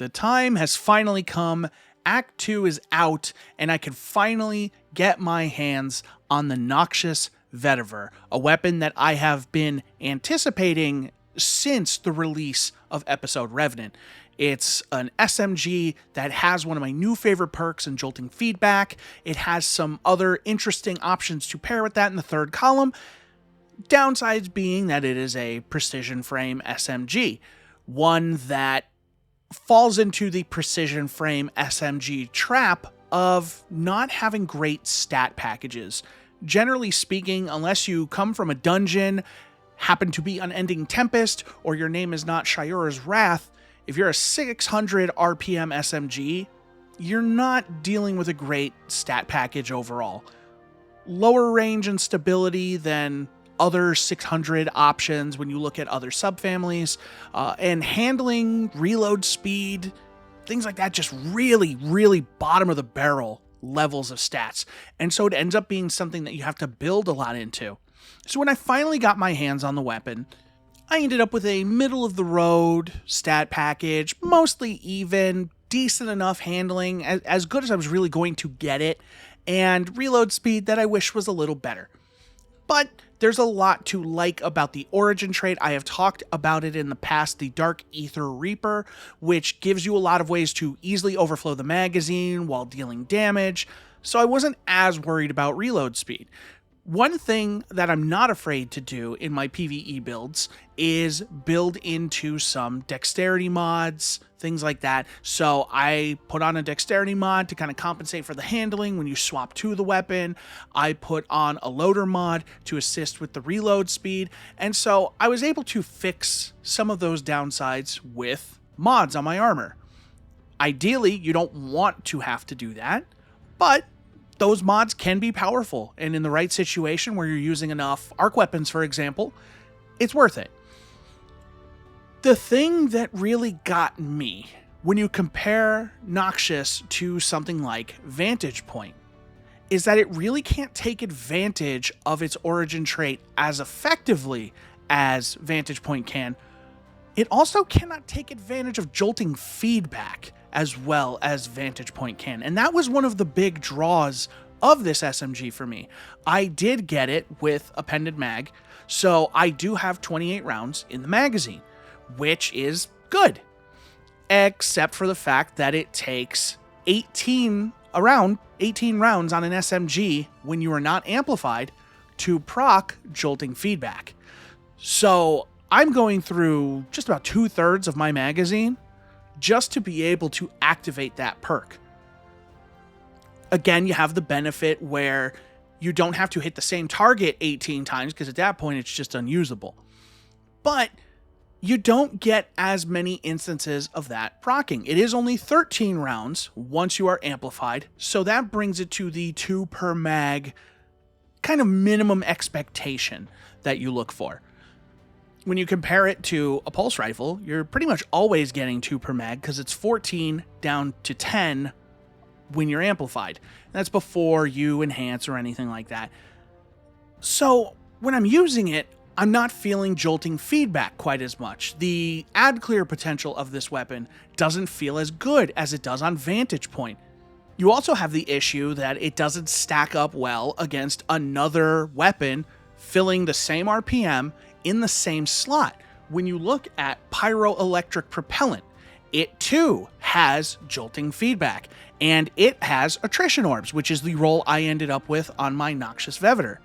The time has finally come. Act 2 is out, and I can finally get my hands on the Noxious Vetiver, a weapon that I have been anticipating since the release of Episode Revenant. It's an SMG that has one of my new favorite perks in Jolting Feedback. It has some other interesting options to pair with that in the third column. Downsides being that it is a precision frame SMG, one that falls into the precision frame SMG trap of not having great stat packages. Generally speaking, unless you come from a dungeon, happen to be Unending Tempest, or your name is not Shiura's Wrath, if you're a 600 RPM SMG, you're not dealing with a great stat package overall. Lower range and stability than other 600 options when you look at other subfamilies, and handling, reload speed, things like that, just really, really bottom of the barrel levels of stats. And so it ends up being something that you have to build a lot into. So when I finally got my hands on the weapon, I ended up with a middle of the road stat package, mostly even, decent enough handling, as good as I was really going to get it, and reload speed that I wish was a little better. But there's a lot to like about the origin trait. I have talked about it in the past, the Dark Ether Reaper, which gives you a lot of ways to easily overflow the magazine while dealing damage, so I wasn't as worried about reload speed. One thing that I'm not afraid to do in my PvE builds is build into some dexterity mods, things like that. So I put on a dexterity mod to kind of compensate for the handling when you swap to the weapon. I put on a loader mod to assist with the reload speed. And so I was able to fix some of those downsides with mods on my armor. Ideally, you don't want to have to do that, but those mods can be powerful, and in the right situation where you're using enough arc weapons, for example, it's worth it. The thing that really got me when you compare Noxious to something like Vantage Point is that it really can't take advantage of its origin trait as effectively as Vantage Point can. It also cannot take advantage of jolting feedback as well as Vantage Point can. And that was one of the big draws of this SMG for me. I did get it with appended mag, so I do have 28 rounds in the magazine, which is good. Except for the fact that it takes 18 rounds on an SMG when you are not amplified to proc jolting feedback. So I'm going through just about 2/3 of my magazine just to be able to activate that perk. Again, you have the benefit where you don't have to hit the same target 18 times, because at that point it's just unusable. But you don't get as many instances of that proccing. It is only 13 rounds once you are amplified, so that brings it to the 2 per mag kind of minimum expectation that you look for. When you compare it to a pulse rifle, you're pretty much always getting 2 per mag, because it's 14 down to 10 when you're amplified. That's before you enhance or anything like that. So when I'm using it, I'm not feeling jolting feedback quite as much. The ad clear potential of this weapon doesn't feel as good as it does on Vantage Point. You also have the issue that it doesn't stack up well against another weapon filling the same RPM in the same slot. When you look at Pyroelectric Propellant, it too has jolting feedback, and it has attrition orbs, which is the role I ended up with on my Noxious Vetiver.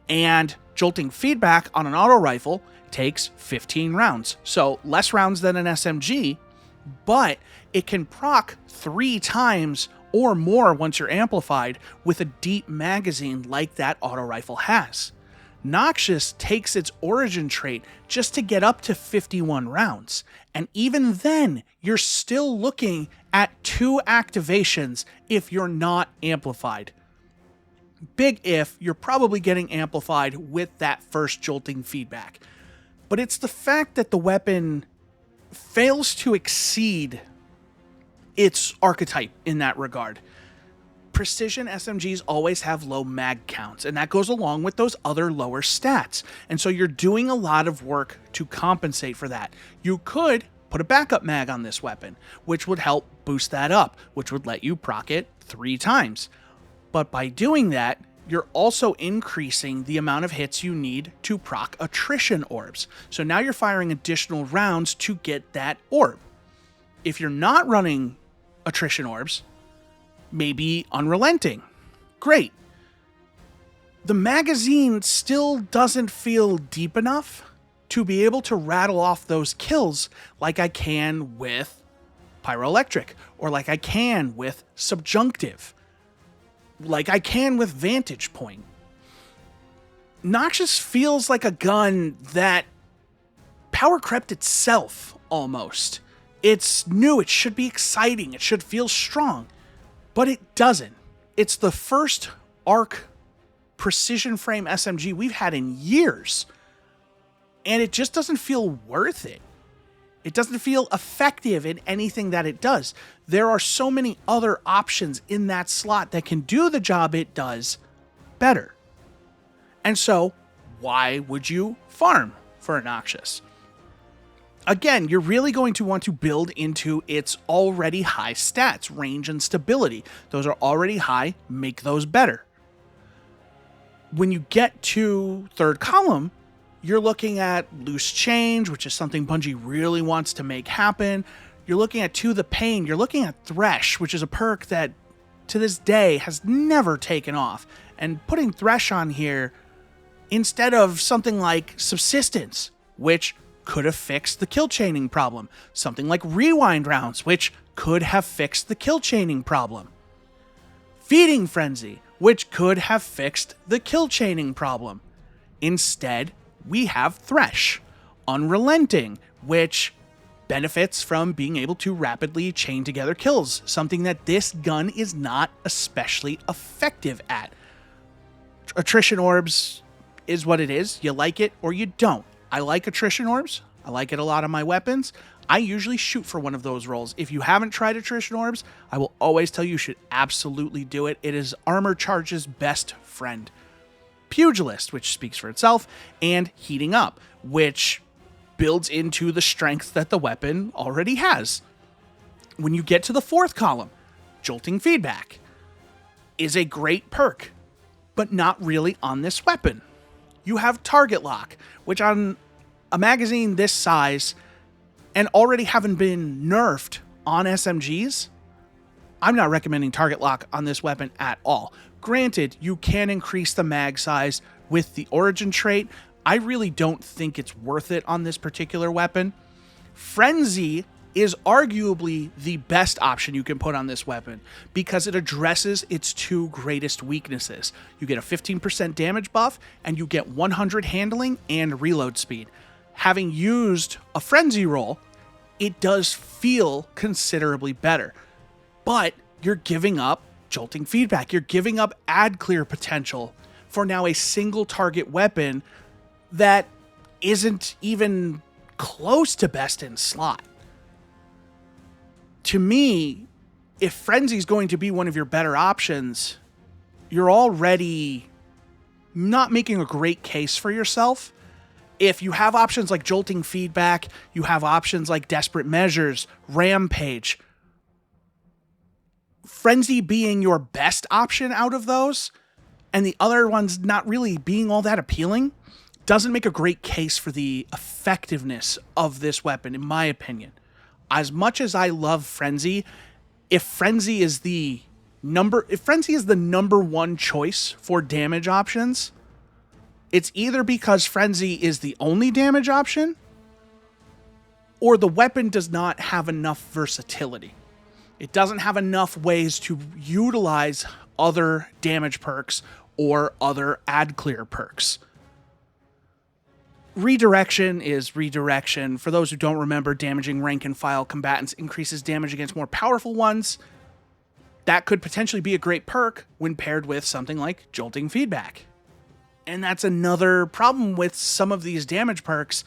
And jolting feedback on an auto rifle takes 15 rounds, so less rounds than an SMG, but it can proc 3 times or more once you're amplified with a deep magazine like that auto rifle has. Noxious takes its origin trait just to get up to 51 rounds, and even then, you're still looking at 2 activations if you're not amplified. Big if, you're probably getting amplified with that first jolting feedback. But it's the fact that the weapon fails to exceed its archetype in that regard. Precision SMGs always have low mag counts, and that goes along with those other lower stats. And so you're doing a lot of work to compensate for that. You could put a backup mag on this weapon, which would help boost that up, which would let you proc it 3 times. But by doing that, you're also increasing the amount of hits you need to proc attrition orbs. So now you're firing additional rounds to get that orb. If you're not running attrition orbs, maybe unrelenting. Great. The magazine still doesn't feel deep enough to be able to rattle off those kills like I can with Pyroelectric, or like I can with Subjunctive, like I can with Vantage Point. Noxious feels like a gun that power crept itself, almost. It's new, it should be exciting, it should feel strong, but it doesn't. It's the first ARC precision frame SMG we've had in years, and it just doesn't feel worth it. It doesn't feel effective in anything that it does. There are so many other options in that slot that can do the job it does better. And so, why would you farm for a Noxious? Again, you're really going to want to build into its already high stats, range and stability. Those are already high, make those better. When you get to third column, you're looking at Loose Change, which is something Bungie really wants to make happen. You're looking at To the Pain. You're looking at Thresh, which is a perk that to this day has never taken off. And putting Thresh on here instead of something like Subsistence, which could have fixed the kill chaining problem. Something like Rewind Rounds, which could have fixed the kill chaining problem. Feeding Frenzy, which could have fixed the kill chaining problem. Instead, we have Thresh, Unrelenting, which benefits from being able to rapidly chain together kills, something that this gun is not especially effective at. Attrition Orbs is what it is. You like it or you don't. I like Attrition Orbs. I like it a lot on my weapons. I usually shoot for one of those rolls. If you haven't tried Attrition Orbs, I will always tell you should absolutely do it. It is Armor Charge's best friend. Pugilist, which speaks for itself, and Heating Up, which builds into the strength that the weapon already has. When you get to the fourth column, Jolting Feedback is a great perk, but not really on this weapon. You have Target Lock, which on a magazine this size and already having been nerfed on SMGs, I'm not recommending Target Lock on this weapon at all. Granted, you can increase the mag size with the Origin trait. I really don't think it's worth it on this particular weapon. Frenzy is arguably the best option you can put on this weapon because it addresses its two greatest weaknesses. You get a 15% damage buff and you get 100 handling and reload speed. Having used a Frenzy roll, it does feel considerably better, but you're giving up Jolting Feedback. You're giving up ad clear potential for now a single target weapon that isn't even close to best in slot. To me, if Frenzy is going to be one of your better options, you're already not making a great case for yourself. If you have options like Jolting Feedback, you have options like Desperate Measures, Rampage, Frenzy being your best option out of those, and the other ones not really being all that appealing, doesn't make a great case for the effectiveness of this weapon, in my opinion. As much as I love Frenzy, if Frenzy is the number one choice for damage options, it's either because Frenzy is the only damage option, or the weapon does not have enough versatility. It doesn't have enough ways to utilize other damage perks or other ad clear perks. Redirection is redirection. For those who don't remember, damaging rank and file combatants increases damage against more powerful ones. That could potentially be a great perk when paired with something like Jolting Feedback. And that's another problem with some of these damage perks.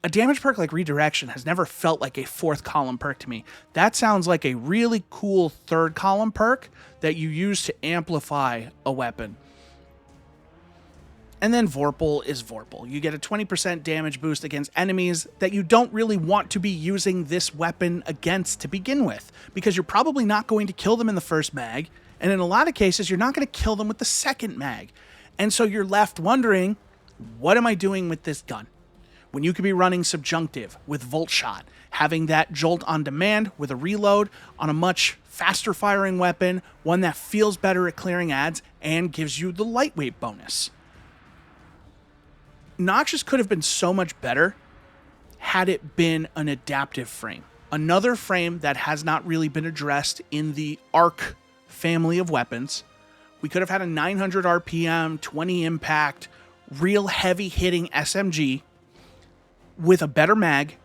A damage perk like Redirection has never felt like a fourth column perk to me. That sounds like a really cool third column perk that you use to amplify a weapon. And then Vorpal is Vorpal. You get a 20% damage boost against enemies that you don't really want to be using this weapon against to begin with, because you're probably not going to kill them in the first mag, and in a lot of cases, you're not going to kill them with the second mag. And so you're left wondering, what am I doing with this gun? When you could be running Subjunctive with Volt Shot, having that jolt on demand with a reload on a much faster firing weapon, one that feels better at clearing ads and gives you the lightweight bonus. Noxious could have been so much better had it been an adaptive frame. Another frame that has not really been addressed in the Arc family of weapons. We could have had a 900 RPM, 20 impact, real heavy hitting SMG with a better mag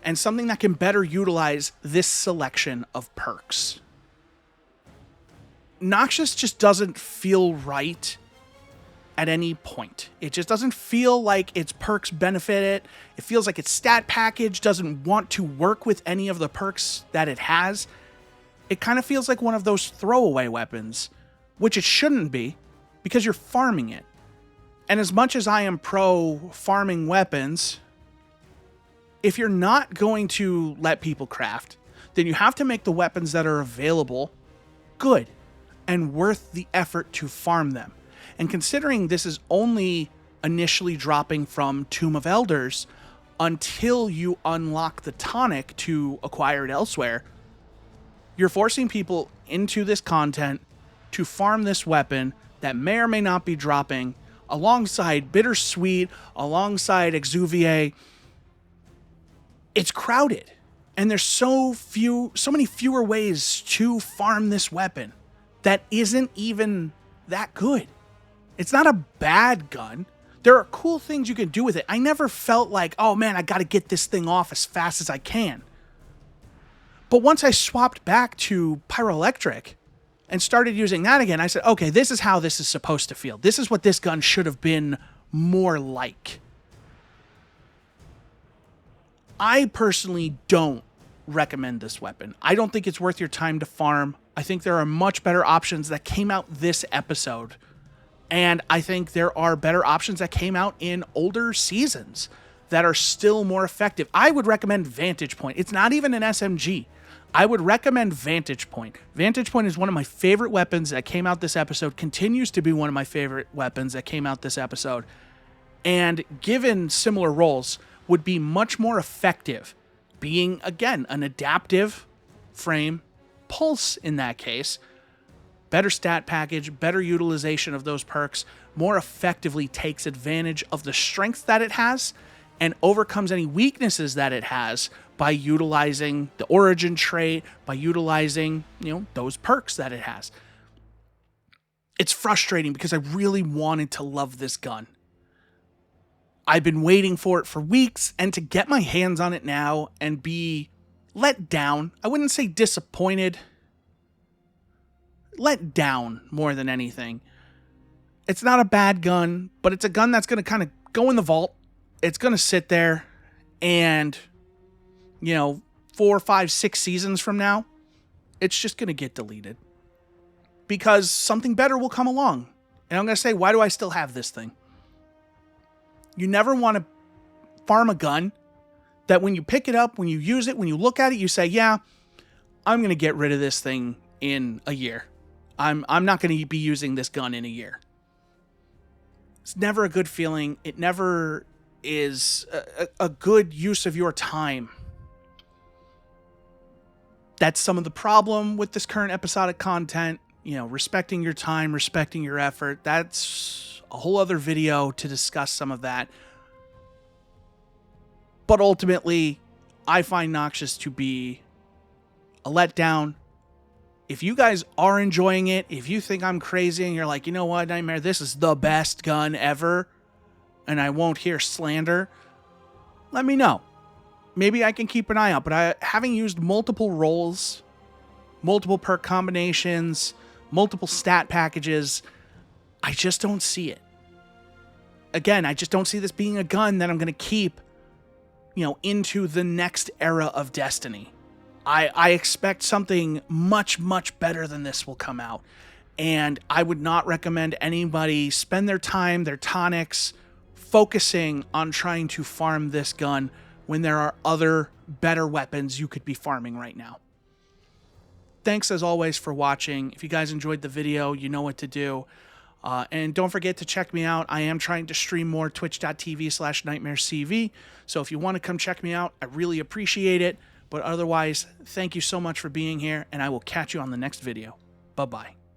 and something that can better utilize this selection of perks. Noxious just doesn't feel right at any point. It just doesn't feel like its perks benefit it. It feels like its stat package doesn't want to work with any of the perks that it has. It kind of feels like one of those throwaway weapons, which it shouldn't be, because you're farming it. And as much as I am pro farming weapons, if you're not going to let people craft, then you have to make the weapons that are available good and worth the effort to farm them. And considering this is only initially dropping from Tomb of Elders until you unlock the tonic to acquire it elsewhere, you're forcing people into this content to farm this weapon that may or may not be dropping alongside Bittersweet, alongside Exuvier. It's crowded, and there's so many fewer ways to farm this weapon that isn't even that good. It's not a bad gun. There are cool things you can do with it. I never felt like, oh man, I got to get this thing off as fast as I can. But once I swapped back to Pyroelectric and started using that again, I said, okay, this is how this is supposed to feel. This is what this gun should have been more like. I personally don't recommend this weapon. I don't think it's worth your time to farm. I think there are much better options that came out this episode. And I think there are better options that came out in older seasons that are still more effective. I would recommend Vantage Point. It's not even an SMG. I would recommend Vantage Point. Vantage Point is one of my favorite weapons that came out this episode, continues to be one of my favorite weapons that came out this episode, and given similar roles, would be much more effective, being, again, an adaptive frame, Pulse in that case, better stat package, better utilization of those perks, more effectively takes advantage of the strengths that it has and overcomes any weaknesses that it has by utilizing the origin trait, by utilizing, those perks that it has. It's frustrating because I really wanted to love this gun. I've been waiting for it for weeks, and to get my hands on it now and be let down, I wouldn't say disappointed, let down more than anything. It's not a bad gun, but it's a gun that's going to kind of go in the vault. It's going to sit there and, 4, 5, 6 seasons from now, it's just going to get deleted because something better will come along. And I'm going to say, why do I still have this thing? You never want to farm a gun that when you pick it up, when you use it, when you look at it, you say, yeah, I'm going to get rid of this thing in a year. I'm not going to be using this gun in a year. It's never a good feeling. It never is a good use of your time. That's some of the problem with this current episodic content. Respecting your time, respecting your effort. That's a whole other video to discuss some of that. But ultimately, I find Noxious to be a letdown. If you guys are enjoying it, if you think I'm crazy and you're like, you know what, Nightmare, this is the best gun ever, and I won't hear slander, let me know. Maybe I can keep an eye out. But having used multiple roles, multiple perk combinations, multiple stat packages, I just don't see it. Again, I just don't see this being a gun that I'm going to keep, into the next era of Destiny. I expect something much, much better than this will come out. And I would not recommend anybody spend their time, their tonics, focusing on trying to farm this gun when there are other better weapons you could be farming right now. Thanks as always for watching. If you guys enjoyed the video, you know what to do. And don't forget to check me out. I am trying to stream more, twitch.tv/nightmarecv. So if you want to come check me out, I really appreciate it. But otherwise, thank you so much for being here, and I will catch you on the next video. Bye-bye.